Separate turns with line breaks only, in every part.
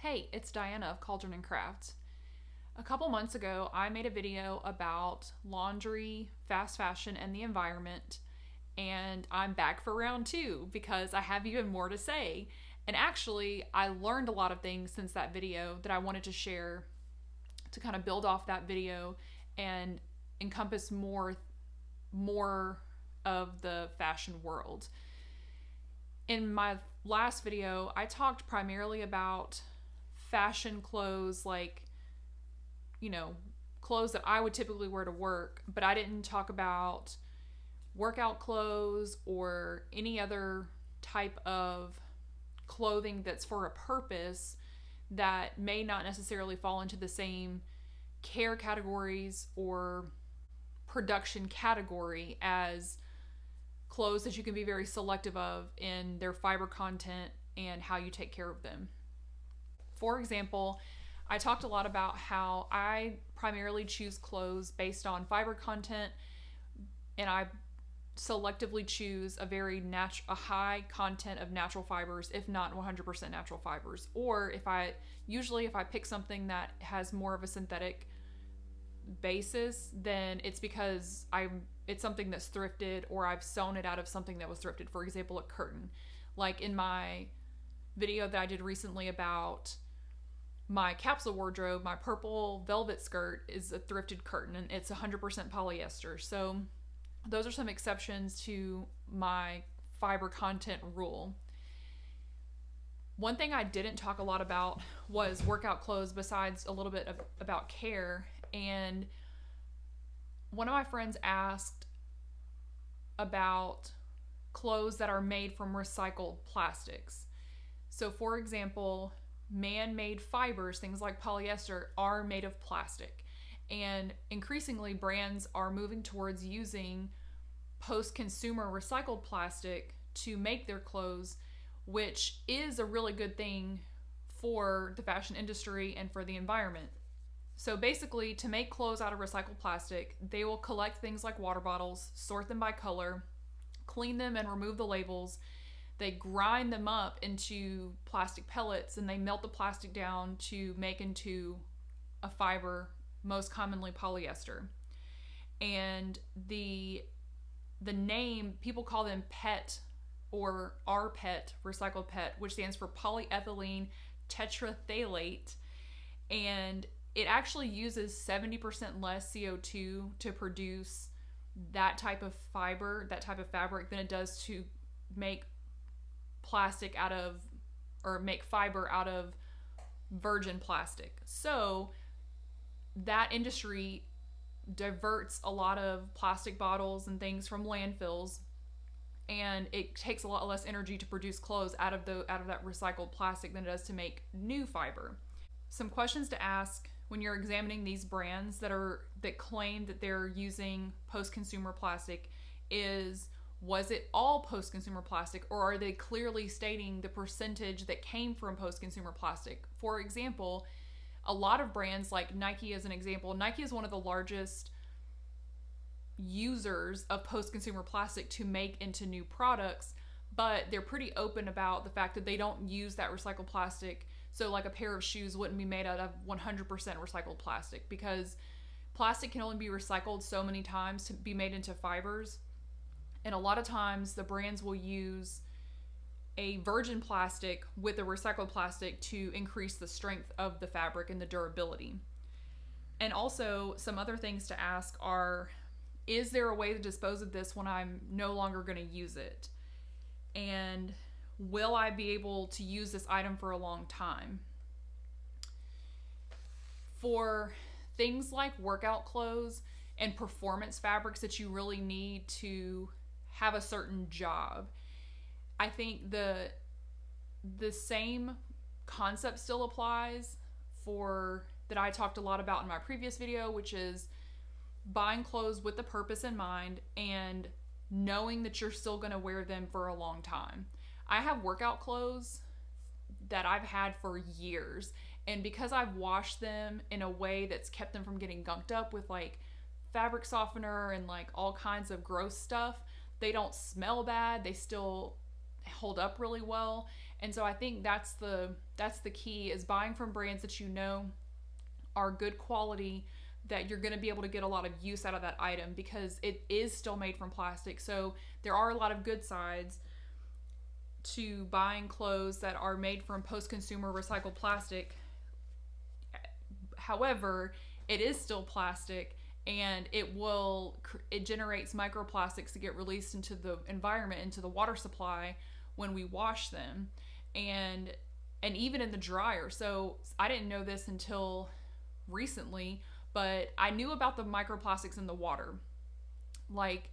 Hey, it's Diana of Cauldron and Crafts. A couple months ago, I made a video about laundry, fast fashion, and the environment, and I'm back for round two because I have even more to say. And actually, I learned a lot of things since that video that I wanted to share to kind of build off that video and encompass more of the fashion world. In my last video, I talked primarily about fashion clothes, like, clothes that I would typically wear to work, but I didn't talk about workout clothes or any other type of clothing that's for a purpose that may not necessarily fall into the same care categories or production category as clothes that you can be very selective of in their fiber content and how you take care of them. For example, I talked a lot about how I primarily choose clothes based on fiber content, and I selectively choose a high content of natural fibers, if not 100% natural fibers. Or if I pick something that has more of a synthetic basis, then it's because it's something that's thrifted, or I've sewn it out of something that was thrifted. For example, a curtain. Like in my video that I did recently about my capsule wardrobe, my purple velvet skirt is a thrifted curtain, and it's 100% polyester. So those are some exceptions to my fiber content rule. One thing I didn't talk a lot about was workout clothes, besides a little bit about care. And one of my friends asked about clothes that are made from recycled plastics. So for example, man-made fibers, things like polyester, are made of plastic. And increasingly, brands are moving towards using post-consumer recycled plastic to make their clothes, which is a really good thing for the fashion industry and for the environment. So basically, to make clothes out of recycled plastic, they will collect things like water bottles, sort them by color, clean them and remove the labels. They grind them up into plastic pellets, and they melt the plastic down to make into a fiber, most commonly polyester. And the name, people call them PET or rPET, recycled PET, which stands for polyethylene tetraphthalate. And it actually uses 70% less CO2 to produce that type of fiber, that type of fabric, than it does to make make fiber out of virgin plastic. So that industry diverts a lot of plastic bottles and things from landfills, and it takes a lot less energy to produce clothes out of that recycled plastic than it does to make new fiber. Some questions to ask when you're examining these brands that claim that they're using post-consumer plastic is, was it all post-consumer plastic, or are they clearly stating the percentage that came from post-consumer plastic? For example, a lot of brands, like Nike as an example, Nike is one of the largest users of post-consumer plastic to make into new products, but they're pretty open about the fact that they don't use that recycled plastic. So like a pair of shoes wouldn't be made out of 100% recycled plastic, because plastic can only be recycled so many times to be made into fibers. And a lot of times the brands will use a virgin plastic with a recycled plastic to increase the strength of the fabric and the durability. And also, some other things to ask are, is there a way to dispose of this when I'm no longer going to use it? And will I be able to use this item for a long time? For things like workout clothes and performance fabrics that you really need to have a certain job, I think the same concept still applies that I talked a lot about in my previous video, which is buying clothes with the purpose in mind and knowing that you're still going to wear them for a long time. I have workout clothes that I've had for years, and because I've washed them in a way that's kept them from getting gunked up with like fabric softener and like all kinds of gross stuff, they don't smell bad. They still hold up really well. And so I think that's the key, is buying from brands that you know are good quality, that you're going to be able to get a lot of use out of that item, because it is still made from plastic. So there are a lot of good sides to buying clothes that are made from post-consumer recycled plastic. However, it is still plastic, and it generates microplastics that get released into the environment, into the water supply when we wash them, and even in the dryer. So I didn't know this until recently, but I knew about the microplastics in the water. Like,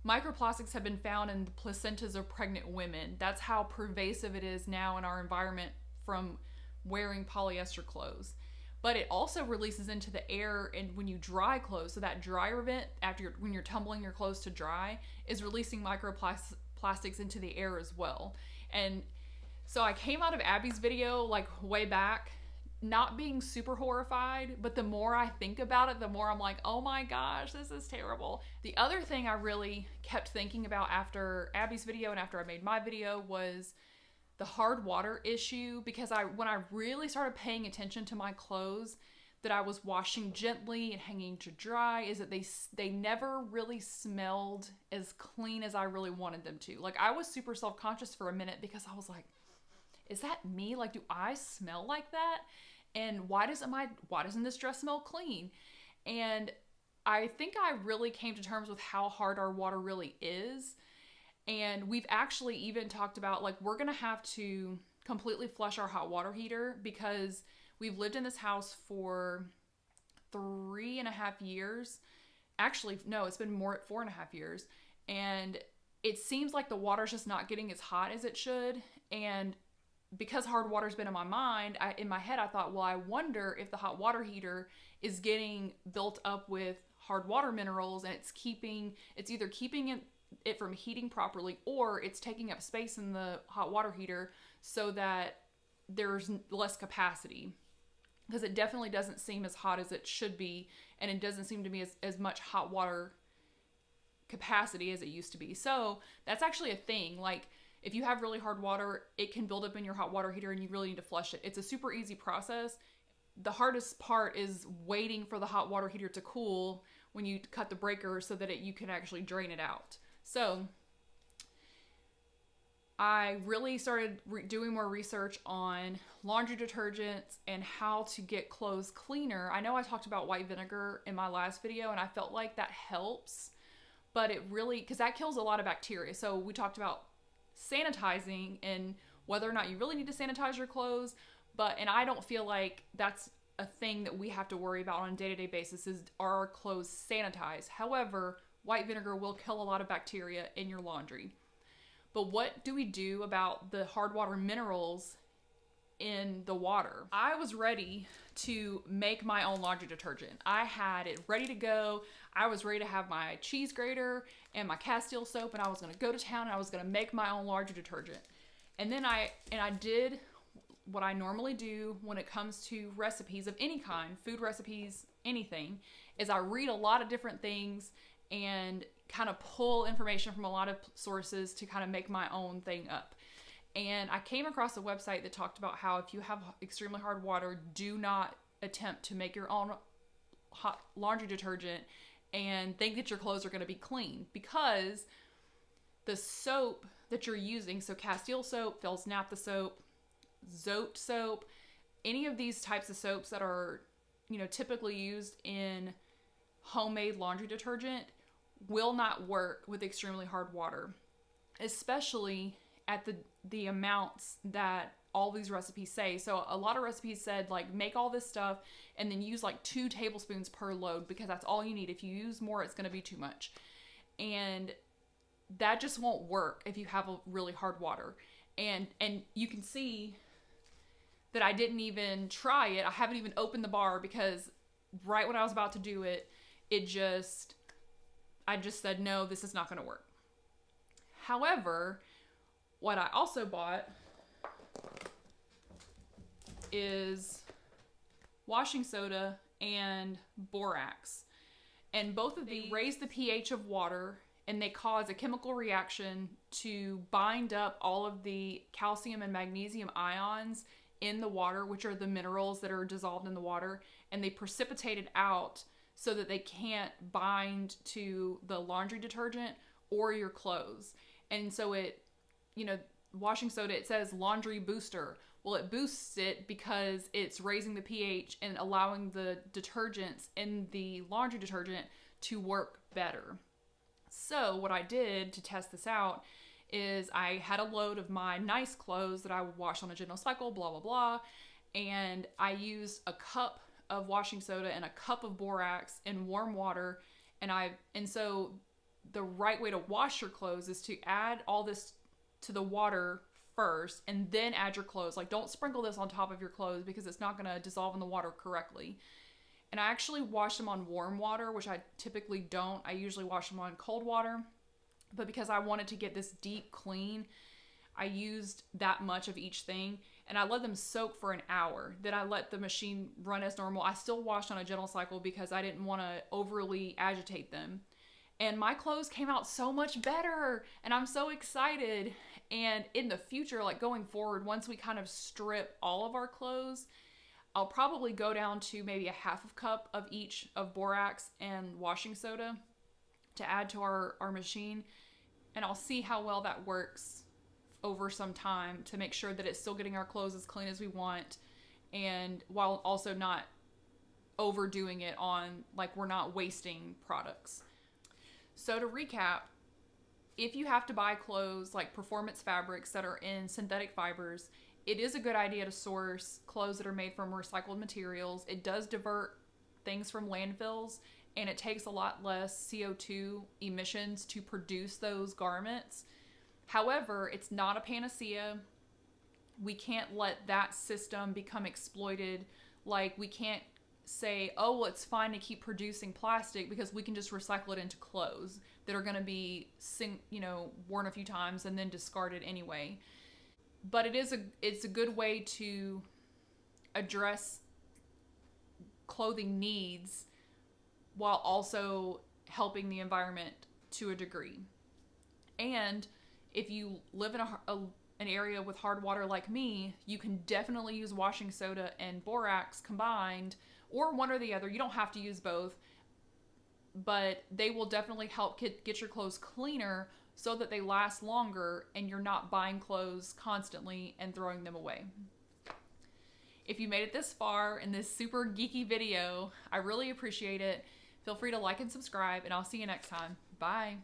microplastics have been found in the placentas of pregnant women. That's how pervasive it is now in our environment from wearing polyester clothes. But it also releases into the air, and when you dry clothes, so that dryer vent when you're tumbling your clothes to dry is releasing microplastics into the air as well. And so I came out of Abby's video like way back, not being super horrified, but the more I think about it, the more I'm like, oh my gosh, this is terrible. The other thing I really kept thinking about after Abby's video and after I made my video was the hard water issue, because when I really started paying attention to my clothes that I was washing gently and hanging to dry, is that they never really smelled as clean as I really wanted them to. Like, I was super self-conscious for a minute, because I was like, is that me? Like, do I smell like that? And why doesn't this dress smell clean? And I think I really came to terms with how hard our water really is. And we've actually even talked about, like, we're going to have to completely flush our hot water heater, because we've lived in this house for 3.5 years. Actually, no, it's been more at 4.5 years. And it seems like the water's just not getting as hot as it should. And because hard water's been in my mind, in my head, I thought, well, I wonder if the hot water heater is getting built up with hard water minerals, and it's either keeping it from heating properly, or it's taking up space in the hot water heater so that there's less capacity, because it definitely doesn't seem as hot as it should be, and it doesn't seem to be as much hot water capacity as it used to be. So that's actually a thing. Like, if you have really hard water, it can build up in your hot water heater, and you really need to flush it. It's a super easy process. The hardest part is waiting for the hot water heater to cool when you cut the breaker, so that you can actually drain it out. So I really started doing more research on laundry detergents and how to get clothes cleaner. I know I talked about white vinegar in my last video, and I felt like that helps, but it really, because that kills a lot of bacteria. So we talked about sanitizing and whether or not you really need to sanitize your clothes, and I don't feel like that's a thing that we have to worry about on a day-to-day basis, is, are our clothes sanitized? However, white vinegar will kill a lot of bacteria in your laundry. But what do we do about the hard water minerals in the water? I was ready to make my own laundry detergent. I had it ready to go. I was ready to have my cheese grater and my Castile soap, and I was going to go to town, and I was going to make my own laundry detergent. And then I did what I normally do when it comes to recipes of any kind, food recipes, anything, is I read a lot of different things and kind of pull information from a lot of sources to kind of make my own thing up. And I came across a website that talked about how if you have extremely hard water, do not attempt to make your own hot laundry detergent and think that your clothes are going to be clean, because the soap that you're using, so Castile soap, Fels Naphtha soap, Zote soap, any of these types of soaps that are, typically used in homemade laundry detergent, will not work with extremely hard water, especially at the amounts that all these recipes say. So a lot of recipes said, like, make all this stuff and then use like 2 tablespoons per load, because that's all you need. If you use more, it's going to be too much. And that just won't work if you have a really hard water. And you can see that I didn't even try it. I haven't even opened the bar, because right when I was about to do it, I just said, no, this is not going to work. However, what I also bought is washing soda and borax. And both of these raise the pH of water and they cause a chemical reaction to bind up all of the calcium and magnesium ions in the water, which are the minerals that are dissolved in the water, and they precipitate it out so that they can't bind to the laundry detergent or your clothes. And so it, you know, washing soda, it says laundry booster. Well, it boosts it because it's raising the pH and allowing the detergents in the laundry detergent to work better. So what I did to test this out is I had a load of my nice clothes that I would wash on a gentle cycle, blah, blah, blah. And I used a cup of washing soda and a cup of borax in warm water. And so the right way to wash your clothes is to add all this to the water first and then add your clothes. Like, don't sprinkle this on top of your clothes because it's not going to dissolve in the water correctly. And I actually wash them on warm water, which I typically don't. I usually wash them on cold water. But because I wanted to get this deep clean, I used that much of each thing. And I let them soak for an hour. Then I let the machine run as normal. I still washed on a gentle cycle because I didn't want to overly agitate them. And my clothes came out so much better. And I'm so excited. And in the future, like going forward, once we kind of strip all of our clothes, I'll probably go down to maybe a half a cup of each of borax and washing soda to add to our machine. And I'll see how well that works over some time to make sure that it's still getting our clothes as clean as we want, and while also not overdoing it on, like, we're not wasting products. So to recap, if you have to buy clothes like performance fabrics that are in synthetic fibers, it is a good idea to source clothes that are made from recycled materials. It does divert things from landfills, and it takes a lot less CO2 emissions to produce those garments. However, it's not a panacea. We can't let that system become exploited. Like, we can't say, oh, well, it's fine to keep producing plastic because we can just recycle it into clothes that are going to be, worn a few times and then discarded anyway. But it's a good way to address clothing needs while also helping the environment to a degree. And if you live in an area with hard water like me, you can definitely use washing soda and borax combined, or one or the other. You don't have to use both, but they will definitely help get your clothes cleaner so that they last longer and you're not buying clothes constantly and throwing them away. If you made it this far in this super geeky video, I really appreciate it. Feel free to like and subscribe, and I'll see you next time. Bye.